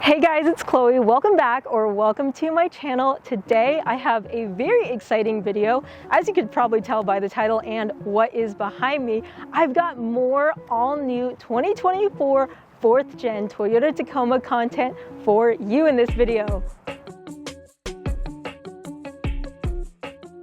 Hey guys, it's Chloe. Welcome back or welcome to my channel. Today I have a very exciting video. As you could probably tell by the title and what is behind me, I've got more all-new 2024 4th gen Toyota Tacoma content for you in this video.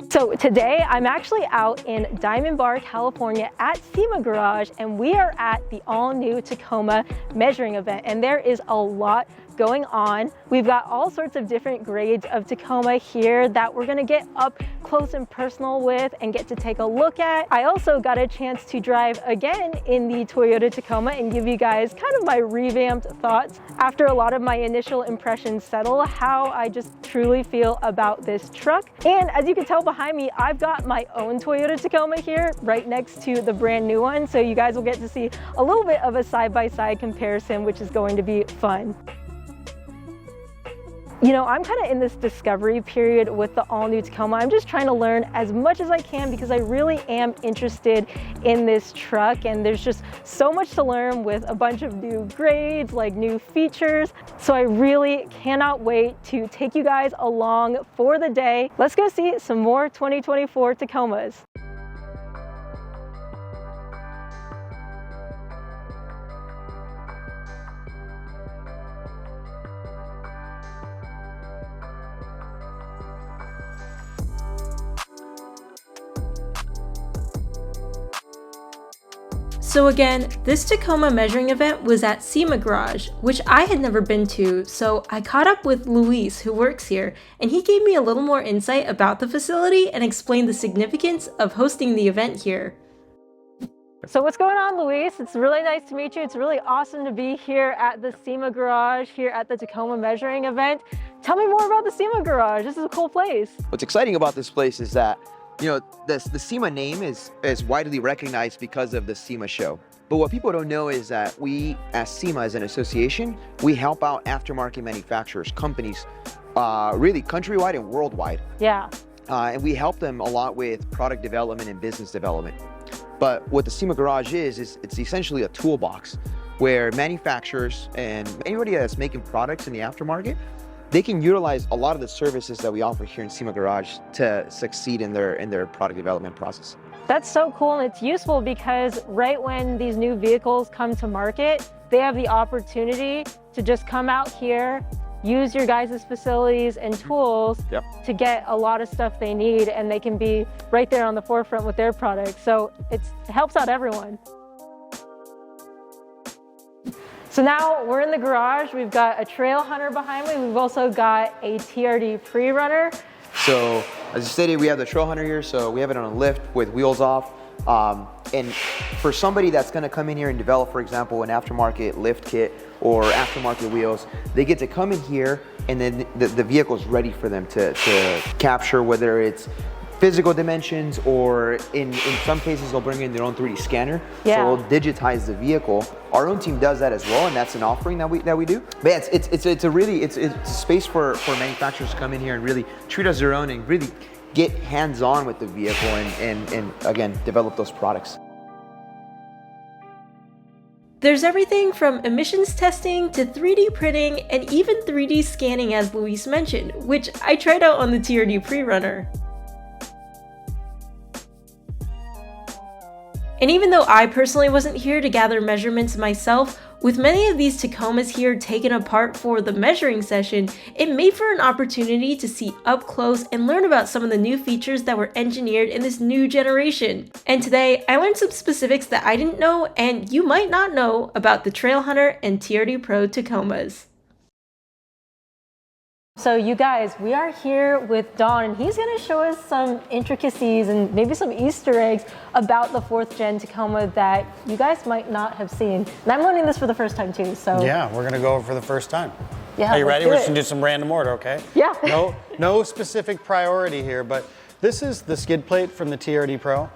So today I'm actually out in Diamond Bar, California at SEMA Garage, and we are at the all-new Tacoma measuring event, and there is a lot going on. We've got all sorts of different grades of Tacoma here that we're gonna get up close and personal with and get to take a look at. I also got a chance to drive again in the Toyota Tacoma and give you guys kind of my revamped thoughts after a lot of my initial impressions settle, how I just truly feel about this truck. And as you can tell behind me, I've got my own Toyota Tacoma here right next to the brand new one. So you guys will get to see a little bit of a side-by-side comparison, which is going to be fun. You know, I'm kind of in this discovery period with the all-new Tacoma. I'm just trying to learn as much as I can because I really am interested in this truck, and there's just so much to learn with a bunch of new grades, like new features. So I really cannot wait to take you guys along for the day. Let's go see some more 2024 Tacomas. So again, this Tacoma measuring event was at SEMA Garage, which I had never been to, so I caught up with Luis, who works here, and he gave me a little more insight about the facility and explained the significance of hosting the event here. So what's going on, Luis? It's really nice to meet you. It's really awesome to be here at the SEMA Garage, here at the Tacoma measuring event. Tell me more about the SEMA Garage. This is a cool place. What's exciting about this place is that the SEMA name is widely recognized because of the SEMA show. But what people don't know is that we, as SEMA, as an association, we help out aftermarket manufacturers, companies, really countrywide and worldwide. Yeah. And we help them a lot with product development and business development. But what the SEMA Garage is it's essentially a toolbox where manufacturers and anybody that's making products in the aftermarket, they can utilize a lot of the services that we offer here in SEMA Garage to succeed in their product development process. That's so cool, and it's useful because right when these new vehicles come to market, they have the opportunity to just come out here, use your guys' facilities and tools to get a lot of stuff they need, and they can be right there on the forefront with their products. So it helps out everyone. So now we're in the garage. We've got a Trail Hunter behind me. We've also got a TRD pre-runner. So as you stated, we have the Trail Hunter here. So we have it on a lift with wheels off. And for somebody that's gonna come in here and develop, for example, an aftermarket lift kit or aftermarket wheels, they get to come in here and then the vehicle's ready for them to capture, whether it's physical dimensions, or in some cases they'll bring in their own 3D scanner. Yeah. So we'll digitize the vehicle. Our own team does that as well, and that's an offering that we do. But yeah, it's a space for manufacturers to come in here and really treat us their own and really get hands-on with the vehicle and again develop those products. There's everything from emissions testing to 3D printing and even 3D scanning, as Luis mentioned, which I tried out on the TRD pre-runner. And even though I personally wasn't here to gather measurements myself, with many of these Tacomas here taken apart for the measuring session, it made for an opportunity to see up close and learn about some of the new features that were engineered in this new generation. And today, I learned some specifics that I didn't know and you might not know about the Trail Hunter and TRD Pro Tacomas. So you guys, we are here with Don, and he's gonna show us some intricacies and maybe some Easter eggs about the 4th gen Tacoma that you guys might not have seen. And I'm learning this for the first time too, so. Yeah, we're gonna go over for the first time. Yeah, are you ready? We're just gonna do some random order, okay? Yeah. No specific priority here, but this is the skid plate from the TRD Pro.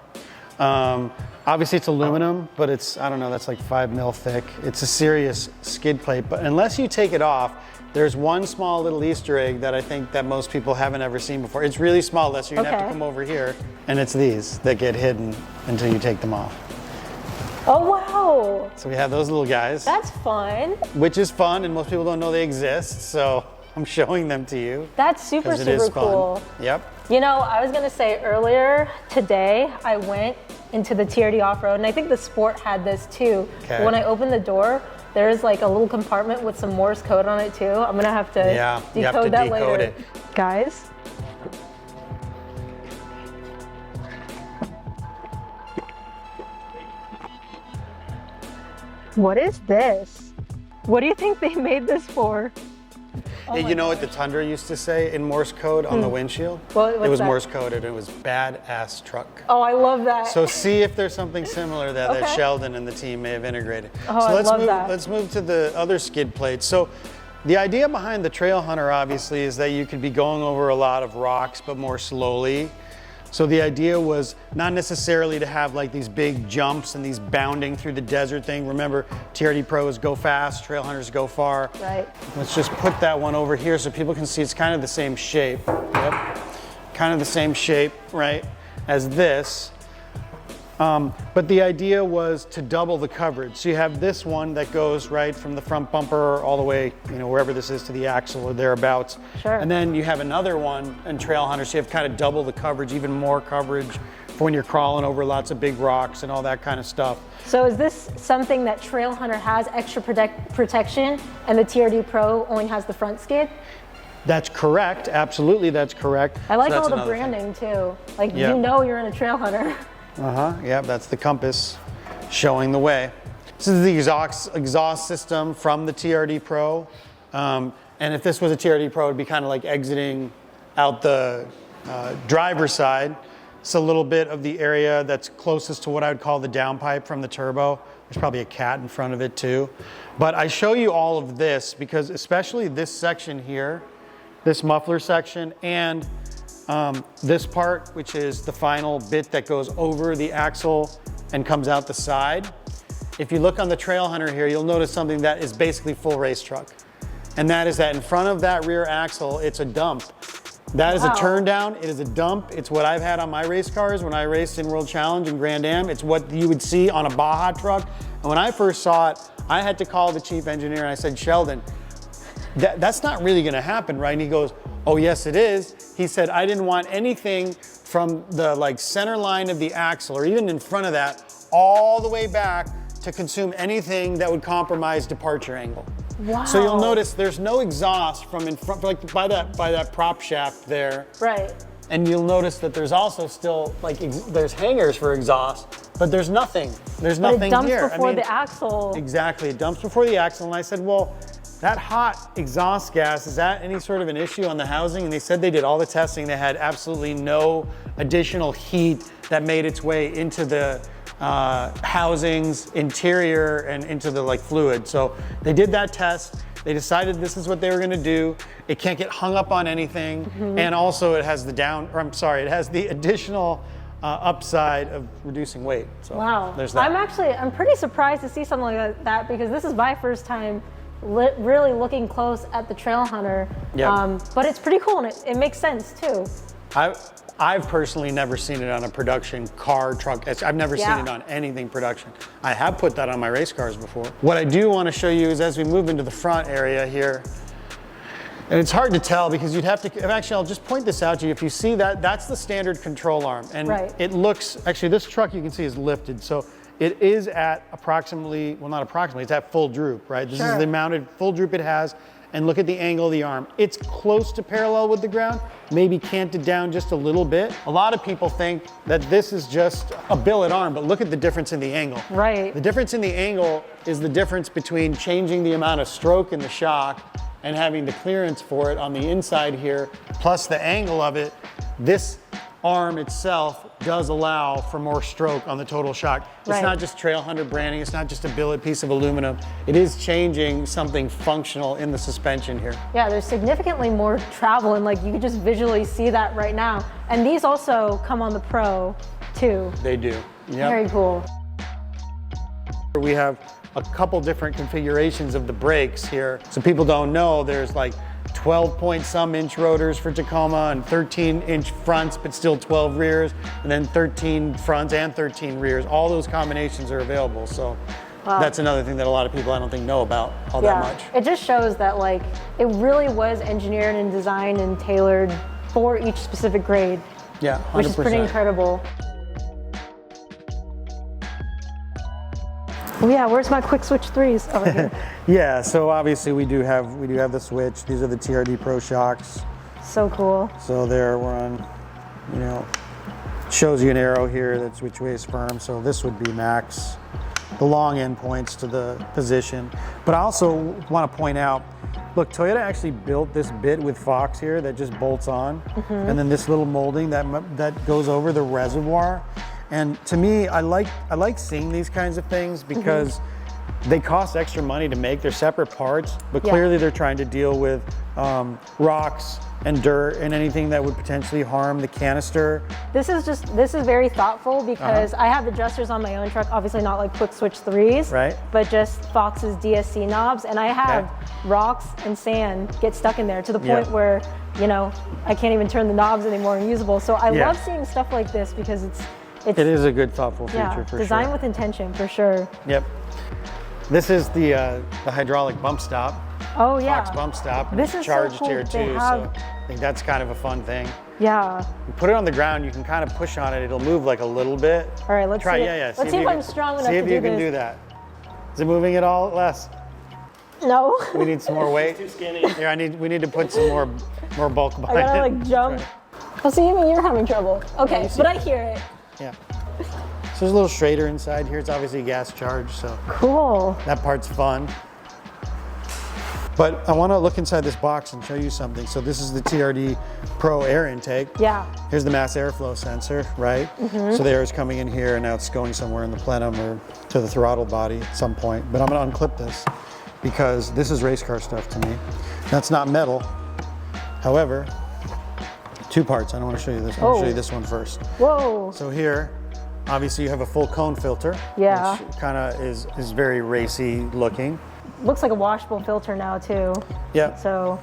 Obviously it's aluminum, but it's, I don't know, that's like 5 mil thick. It's a serious skid plate, but unless you take it off, there's one small little Easter egg that I think that most people haven't ever seen before. It's really small, Lester, you're gonna have to come over here, and it's these that get hidden until you take them off. Oh wow, Oh, So we have those little guys, that's fun. which is fun, and most people don't know they exist, so I'm showing them to you. That's super, 'cause it is super cool. fun. Yep. You know, I was gonna say earlier today, I went into the TRD Off-Road, and I think the Sport had this too. Okay. When I opened the door, there's like a little compartment with some Morse code on it too. I'm gonna have to Yeah, decode you have to that decode later. it. Guys. What is this? What do you think they made this for? Oh You know what the Tundra used to say in Morse code on the windshield? What's it was that? Morse coded, and it was badass truck. Oh, I love that. So see if there's something similar that Okay. Sheldon and the team may have integrated. Oh, so I let's love move, that. Let's move to the other skid plates. So the idea behind the Trail Hunter obviously is that you could be going over a lot of rocks, but more slowly. So the idea was not necessarily to have like these big jumps and these bounding through the desert thing. Remember, TRD Pros go fast, Trail Hunters go far. Right. Let's just put that one over here so people can see it's kind of the same shape. Yep. Kind of the same shape, right, as this. But the idea was to double the coverage. So you have this one that goes right from the front bumper all the way, you know, wherever this is to the axle or thereabouts. Sure. And then you have another one in Trail Hunter, so you have kind of double the coverage, even more coverage for when you're crawling over lots of big rocks and all that kind of stuff. So is this something that Trail Hunter has extra protection and the TRD Pro only has the front skid? That's correct, absolutely that's correct. I like So that's all the another thing. branding too. Like Yeah. you know you're in a Trail Hunter. Yeah, that's the compass showing the way. This is the exhaust system from the TRD Pro. And if this was a TRD Pro, it'd be kind of like exiting out the driver's side. It's a little bit of the area that's closest to what I would call the downpipe from the turbo. There's probably a cat in front of it too. But I show you all of this because especially this section here, this muffler section, and this part, which is the final bit that goes over the axle and comes out the side. If you look on the Trail Hunter here, you'll notice something that is basically full race truck. And that is that in front of that rear axle, it's a dump. That is Wow. a turn down, it is a dump. It's what I've had on my race cars when I raced in World Challenge and Grand Am. It's what you would see on a Baja truck. And when I first saw it, I had to call the chief engineer and I said, Sheldon, that's not really gonna happen, right? And he goes, oh yes it is. He said, I didn't want anything from the like center line of the axle or even in front of that all the way back to consume anything that would compromise departure angle. Wow. So you'll notice there's no exhaust from in front, like by that prop shaft there. Right. And you'll notice that there's also still like there's hangers for exhaust, but there's nothing. There's But nothing it dumps here. before the axle. Exactly, it dumps before the axle. And I said, well, that hot exhaust gas, is that any sort of an issue on the housing? And they said they did all the testing. They had absolutely no additional heat that made its way into the housings, interior, and into the like fluid. So they did that test. They decided this is what they were gonna do. It can't get hung up on anything. And also it has it has the additional upside of reducing weight. So Wow. there's that. I'm pretty surprised to see something like that because this is my first time really looking close at the Trail Hunter. Yep. But it's pretty cool and it makes sense too. I've personally never seen it on a production car, truck. I've never seen it on anything production. I have put that on my race cars before. What I do want to show you is as we move into the front area here, and it's hard to tell because you'd have to, actually I'll just point this out to you. If you see that, that's the standard control arm. And it looks, actually this truck you can see is lifted. So it is at approximately, well not approximately, it's at full droop, right? This is the mounted full droop it has. And look at the angle of the arm. It's close to parallel with the ground, maybe canted down just a little bit. A lot of people think that this is just a billet arm, but look at the difference in the angle. Right. The difference in the angle is the difference between changing the amount of stroke in the shock and having the clearance for it on the inside here, plus the angle of it. This arm itself does allow for more stroke on the total shock. It's not just Trail Hunter branding, it's not just a billet piece of aluminum. It is changing something functional in the suspension here. Yeah, there's significantly more travel and like you can just visually see that right now. And these also come on the Pro too. They do. Yep. Very cool. We have a couple different configurations of the brakes here. So people don't know, there's like 12 point some inch rotors for Tacoma and 13-inch fronts, but still 12 rears, and then 13 fronts and 13 rears. All those combinations are available. So Wow. That's another thing that a lot of people I don't think know about all that much. It just shows that like it really was engineered and designed and tailored for each specific grade. Yeah, 100%. Which is pretty incredible. Oh yeah, where's my quick switch 3s? Over here. Yeah, so obviously we do have the switch. These are the TRD Pro shocks. So cool. So there we're on, you know, shows you an arrow here that's which way is firm. So this would be max. The long end points to the position. But I also want to point out, look, Toyota actually built this bit with Fox here that just bolts on, and then this little molding that goes over the reservoir. And to me, I like seeing these kinds of things because they cost extra money to make. They're separate parts, but clearly they're trying to deal with rocks and dirt and anything that would potentially harm the canister. This is very thoughtful because I have adjusters on my own truck, obviously not like quick switch 3s, right? But just Fox's DSC knobs, and I have rocks and sand get stuck in there to the point where, you know, I can't even turn the knobs anymore unusable. So I love seeing stuff like this because it is a good thoughtful feature for sure. Design with intention for sure. Yep. This is the hydraulic bump stop. Oh yeah. Fox bump stop. And This it's is charged so cool. here too. So I think that's kind of a fun thing. Yeah. You put it on the ground, you can kind of push on it. It'll move like a little bit. All right, let's try. see. Yeah. Let's see if I'm strong enough to do this. See if you can do that. Is it moving at all, Les? No. We need some more weight. Too skinny. Yeah, we need to put some more bulk behind it. I gotta like jump. Oh, so even you're having trouble. Okay, but I hear it. Yeah. So there's a little Schrader inside here. It's obviously gas charged, so Cool. that part's fun. But I want to look inside this box and show you something. So this is the TRD Pro air intake. Yeah. Here's the mass airflow sensor, right? So the air is coming in here and now it's going somewhere in the plenum or to the throttle body at some point. But I'm going to unclip this because this is race car stuff to me. That's not metal. However, two parts. I don't want to show you this. I want to show you this one first. Whoa. So here, obviously you have a full cone filter. Yeah. Which kind of is very racy looking. Looks like a washable filter now too. Yeah. So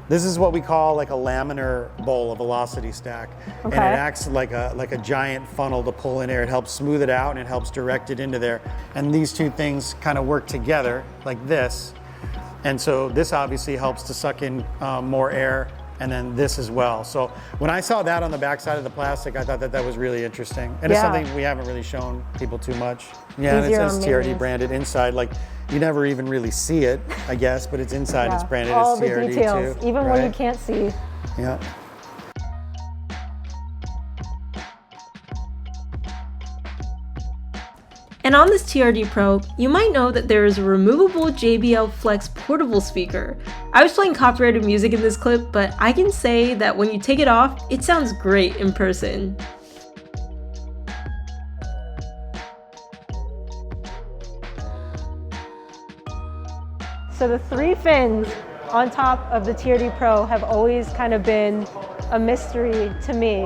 this is what we call like a laminar bowl, a velocity stack. And it acts like a giant funnel to pull in air. It helps smooth it out and it helps direct it into there. And these two things kind of work together like this. And so this obviously helps to suck in more air, and then this as well. So when I saw that on the backside of the plastic, I thought that was really interesting. And it's something we haven't really shown people too much. Yeah, and it says TRD branded inside. Like, you never even really see it, I guess, but it's inside, it's branded all as the TRD details, too. even when you can't see. Yeah. And on this TRD Pro, you might know that there is a removable JBL Flex portable speaker. I was playing copyrighted music in this clip, but I can say that when you take it off, it sounds great in person. So the 3 fins on top of the TRD Pro have always kind of been a mystery to me,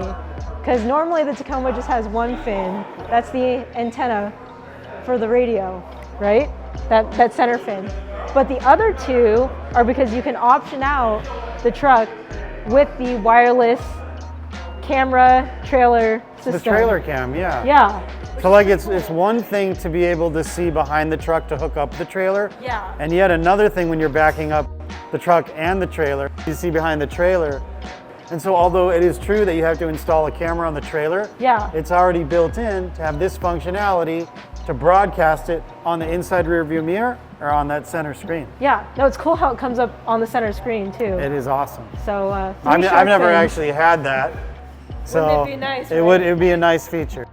because normally the Tacoma just has 1 fin. That's the antenna for the radio, right? That center fin. But the other 2 are because you can option out the truck with the wireless camera trailer system. The trailer cam, yeah. Yeah. So like it's one thing to be able to see behind the truck to hook up the trailer. Yeah. And yet another thing when you're backing up the truck and the trailer, you see behind the trailer. And so although it is true that you have to install a camera on the trailer, it's already built in to have this functionality to broadcast it on the inside rear view mirror or on that center screen. Yeah, no, it's cool how it comes up on the center screen too. It is awesome. So I've never actually had that. So wouldn't it be nice, it would be a nice feature.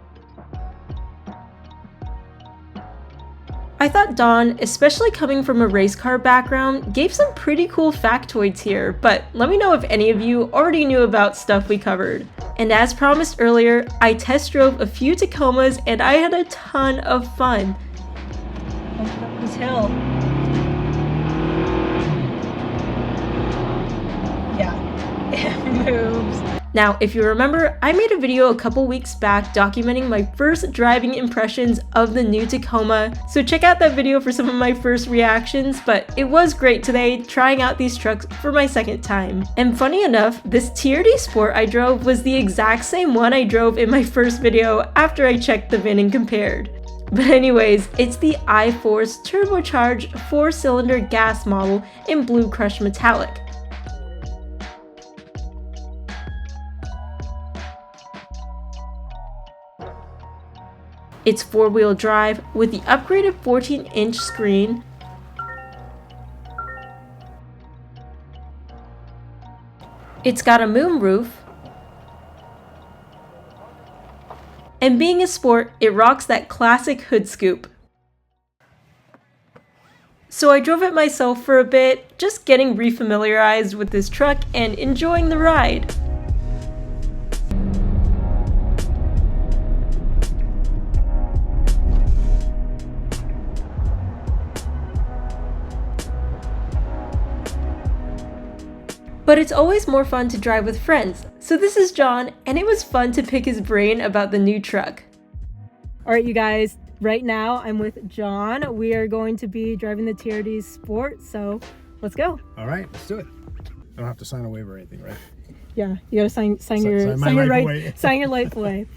I thought Don, especially coming from a race car background, gave some pretty cool factoids here, but let me know if any of you already knew about stuff we covered. And as promised earlier, I test drove a few Tacomas and I had a ton of fun. Up this hill. Yeah, it moves. Now, if you remember, I made a video a couple weeks back documenting my first driving impressions of the new Tacoma, so check out that video for some of my first reactions, but it was great today trying out these trucks for my second time. And funny enough, this TRD Sport I drove was the exact same one I drove in my first video after I checked the VIN and compared. But anyways, it's the iForce turbocharged 4-cylinder gas model in blue crushed metallic. It's 4-wheel drive with the upgraded 14-inch screen, it's got a moonroof, and being a sport, it rocks that classic hood scoop. So I drove it myself for a bit, just getting refamiliarized with this truck and enjoying the ride. But it's always more fun to drive with friends. So this is John, and it was fun to pick his brain about the new truck. All right, you guys, right now I'm with John. We are going to be driving the TRD Sport, so let's go. All right, let's do it. I don't have to sign a waiver or anything, right? Yeah, you gotta sign your life away.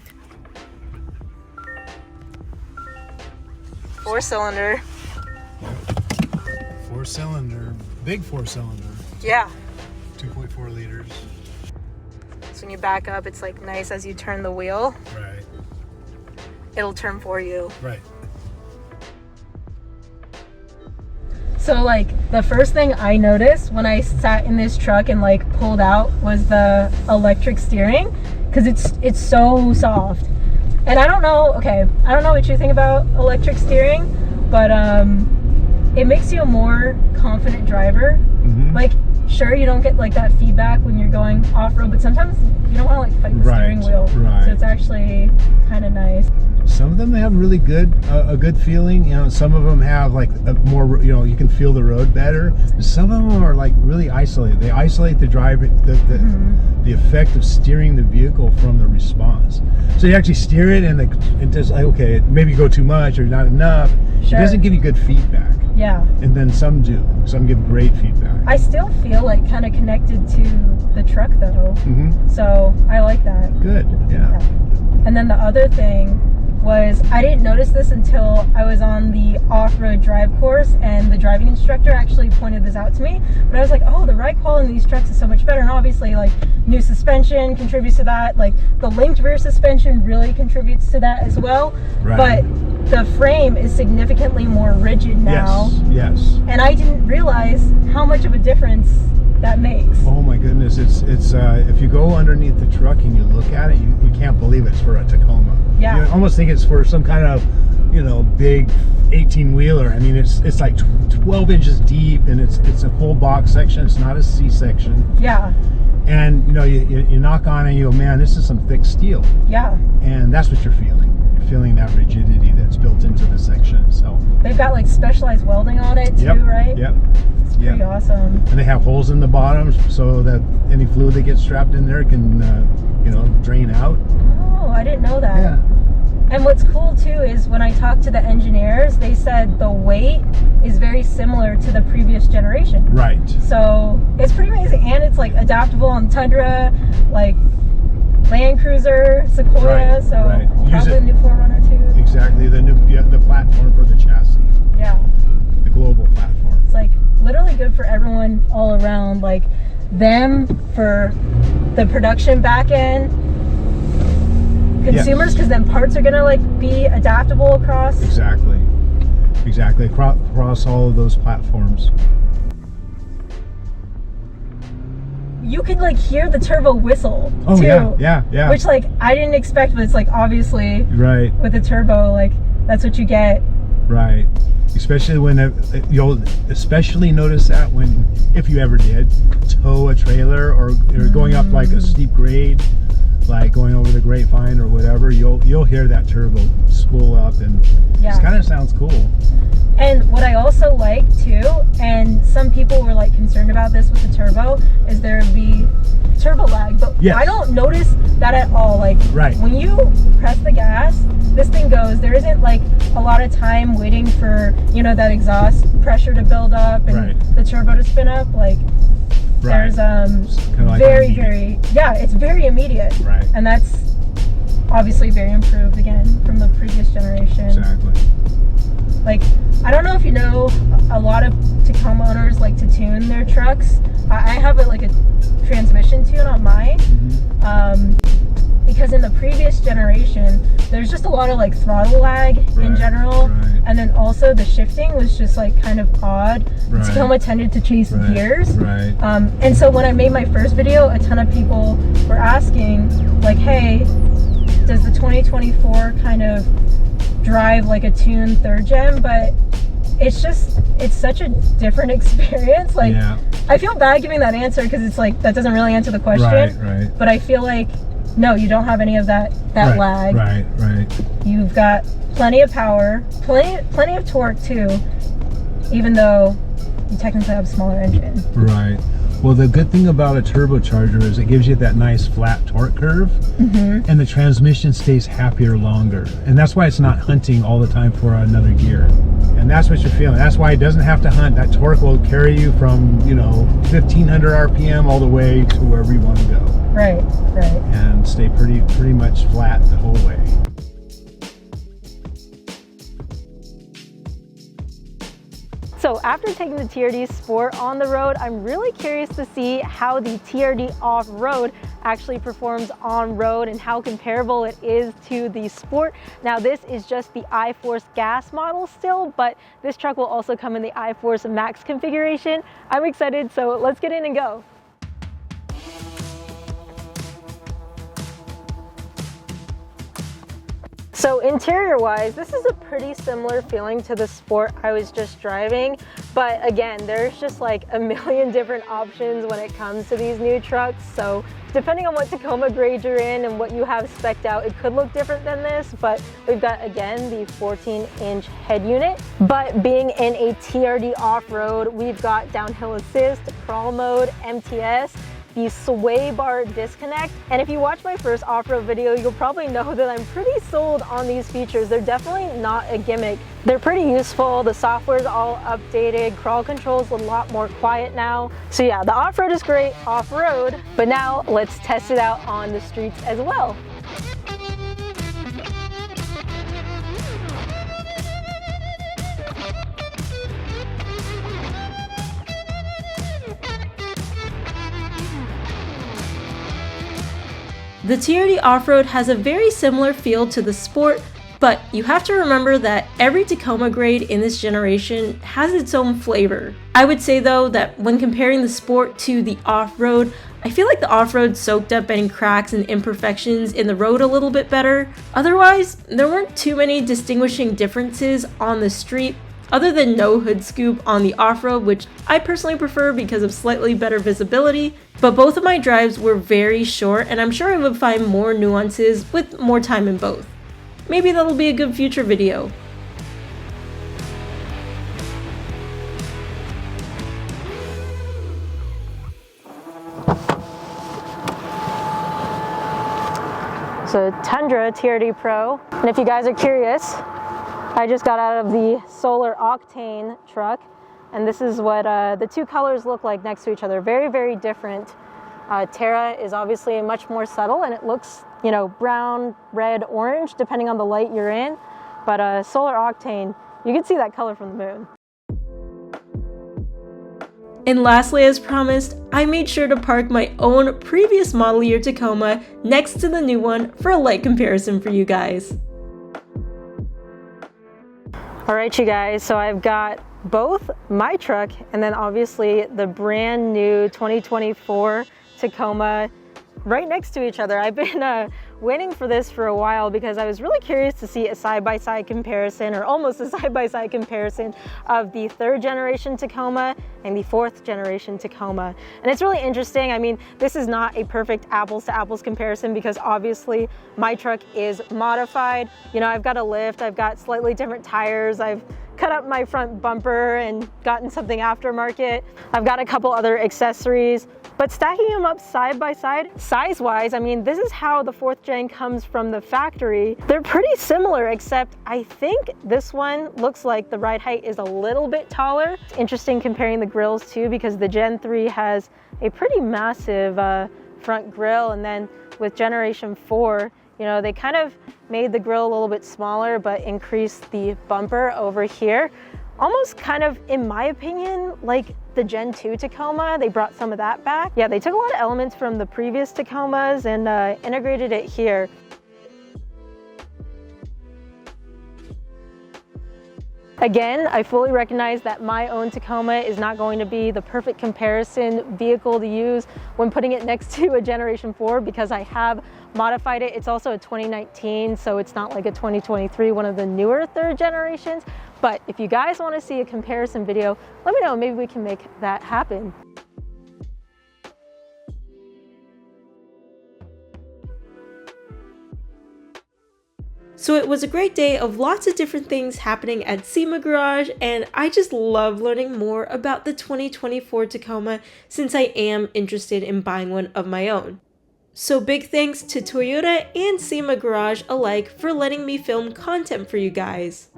4-cylinder. 4-cylinder, big 4-cylinder. Yeah. 2.4 liters. So when you back up, it's like nice as you turn the wheel. Right. It'll turn for you. Right. So like the first thing I noticed when I sat in this truck and like pulled out was the electric steering, because it's so soft. And I don't know what you think about electric steering, but it makes you a more confident driver. Mm-hmm. Like, sure, you don't get like that feedback when you're going off-road, but sometimes you don't want to like fight the steering wheel. Right. So it's actually kind of nice. Some of them they have really good, a good feeling. You know, some of them have like a more, you know, you can feel the road better. Some of them are like really isolated. They isolate the driver, the effect of steering the vehicle from the response. So you actually steer it, and it does like, okay, maybe go too much or not enough. Sure. It doesn't give you good feedback. Yeah. And then some do. Some give great feedback. I still feel like kind of connected to the truck though. Mm-hmm. So I like that. Good. Yeah. And then the other thing was, I didn't notice this until I was on the off-road drive course, and the driving instructor actually pointed this out to me. But I was like, oh, the ride quality in these trucks is so much better. And obviously, like, new suspension contributes to that. Like, the linked rear suspension really contributes to that as well. Right. But the frame is significantly more rigid now. Yes. And I didn't realize how much of a difference that makes. Oh my goodness, it's if you go underneath the truck and you look at it, you can't believe it's for a Tacoma. Yeah. You almost think it's for some kind of, you know, big 18-wheeler. I mean, it's like 12 inches deep, and it's a full box section. It's not a C section. Yeah. And you know, you knock on it and you go, man, this is some thick steel. Yeah. And that's what you're feeling. You're feeling that rigidity that's built into the section itself. They've got like specialized welding on it too, right? Yep. It's pretty awesome. And they have holes in the bottom so that any fluid that gets strapped in there can, you know, drain out. Oh, I didn't know that. Yeah. And what's cool too is when I talked to the engineers, they said the weight is very similar to the previous generation. Right. So it's pretty amazing, and it's like adaptable on Tundra, like Land Cruiser, Sequoia. Right. So probably the new 4Runner too. Exactly, the platform for the chassis. Yeah. The global platform. It's like literally good for everyone all around, like them for the production back end, consumers, because then parts are gonna like be adaptable across. Exactly across all of those platforms. You can like hear the turbo whistle too. Yeah. Which like I didn't expect, but it's like obviously with the turbo, like that's what you get. Right. Especially when you'll especially notice that when, if you ever did tow a trailer or going up like a steep grade, like going over the grapevine or whatever, you'll hear that turbo spool up, and it kind of sounds cool. And what I also like too, and some people were like concerned about this with the turbo, is there would be turbo lag, but I don't notice that at all. Like when you press the gas, this thing goes. There isn't like a lot of time waiting for, you know, that exhaust pressure to build up and the turbo to spin up. Like there's like very it's very immediate, and that's obviously very improved again from the previous generation. Exactly. Like, I don't know if you know, a lot of Tacoma owners like to tune their trucks. I have a transmission tune on mine. Because in the previous generation, there's just a lot of like throttle lag in general. Right. And then also the shifting was just like kind of odd. Right. Tacoma tended to chase gears. Right. And so when I made my first video, a ton of people were asking like, hey, does the 2024 kind of drive like a tuned third gen? But it's such a different experience. Like, yeah. I feel bad giving that answer because it's like, that doesn't really answer the question. Right. But I feel like, no, you don't have any of that lag. Right. You've got plenty of power, plenty of torque too, even though you technically have a smaller engine. Right. Well, the good thing about a turbocharger is it gives you that nice flat torque curve, and the transmission stays happier longer. And that's why it's not hunting all the time for another gear. And that's what you're feeling. That's why it doesn't have to hunt. That torque will carry you from, 1500 RPM all the way to wherever you want to go. Right. And stay pretty much flat the whole way. So after taking the TRD Sport on the road, I'm really curious to see how the TRD Off-Road actually performs on road and how comparable it is to the Sport. Now this is just the iForce gas model still, but this truck will also come in the iForce Max configuration. I'm excited, so let's get in and go. So interior wise, this is a pretty similar feeling to the Sport I was just driving, but again, there's just like a million different options when it comes to these new trucks. So depending on what Tacoma grade you're in and what you have spec'd out, it could look different than this, but we've got, again, the 14-inch head unit. But being in a TRD off-road, we've got downhill assist, crawl mode, MTS, the sway bar disconnect. And if you watch my first off-road video, you'll probably know that I'm pretty sold on these features. They're definitely not a gimmick. They're pretty useful. The software's all updated. Crawl control's a lot more quiet now. So yeah, the off-road is great off-road, but now let's test it out on the streets as well. The TRD Off-Road has a very similar feel to the Sport, but you have to remember that every Tacoma grade in this generation has its own flavor. I would say though that when comparing the Sport to the Off-Road, I feel like the Off-Road soaked up any cracks and imperfections in the road a little bit better. Otherwise, there weren't too many distinguishing differences on the street, other than no hood scoop on the off-road, which I personally prefer because of slightly better visibility. But both of my drives were very short, and I'm sure I would find more nuances with more time in both. Maybe that'll be a good future video. So Tundra TRD Pro, and if you guys are curious, I just got out of the Solar Octane truck, and this is what the two colors look like next to each other. Very, very different. Terra is obviously much more subtle, and it looks, brown, red, orange, depending on the light you're in. But Solar Octane, you can see that color from the moon. And lastly, as promised, I made sure to park my own previous model year Tacoma next to the new one for a light comparison for you guys. All right, you guys, so I've got both my truck and then obviously the brand new 2024 Tacoma right next to each other. I've been waiting for this for a while because I was really curious to see a side-by-side comparison, or almost a side-by-side comparison, of the third generation Tacoma and the fourth generation Tacoma. And it's really interesting. I mean, this is not a perfect apples to apples comparison because obviously my truck is modified. I've got a lift, I've got slightly different tires, I've cut up my front bumper and gotten something aftermarket. I've got a couple other accessories, but stacking them up side by side, size-wise, I mean, this is how the fourth gen comes from the factory. They're pretty similar, except I think this one looks like the ride height is a little bit taller. It's interesting comparing the grills too, because the Gen 3 has a pretty massive front grille, and then with Generation 4, You know, they kind of made the grille a little bit smaller, but increased the bumper over here. Almost kind of, in my opinion, like the Gen 2 Tacoma. They brought some of that back. Yeah, they took a lot of elements from the previous Tacomas and integrated it here. Again, I fully recognize that my own Tacoma is not going to be the perfect comparison vehicle to use when putting it next to a Generation 4 because I have modified it. It's also a 2019, so it's not like a 2023, one of the newer third generations. But if you guys want to see a comparison video, let me know. Maybe we can make that happen. So it was a great day of lots of different things happening at SEMA Garage, and I just love learning more about the 2024 Tacoma since I am interested in buying one of my own. So big thanks to Toyota and SEMA Garage alike for letting me film content for you guys.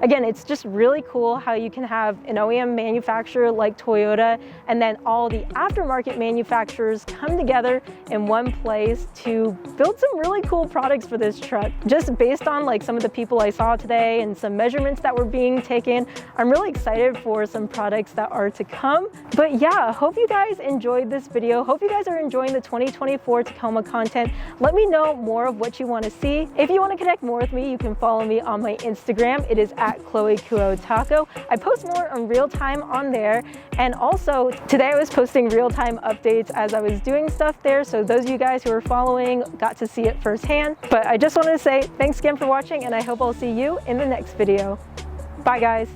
Again, it's just really cool how you can have an OEM manufacturer like Toyota and then all the aftermarket manufacturers come together in one place to build some really cool products for this truck. Just based on like some of the people I saw today and some measurements that were being taken, I'm really excited for some products that are to come. But yeah, hope you guys enjoyed this video. Hope you guys are enjoying the 2024 Tacoma content. Let me know more of what you want to see. If you want to connect more with me, you can follow me on my Instagram. It is at ChloeKuo Taco. I post more on real time on there, and also today I was posting real-time updates as I was doing stuff there, so those of you guys who are following got to see it firsthand. But I just wanted to say thanks again for watching, and I hope I'll see you in the next video. Bye guys.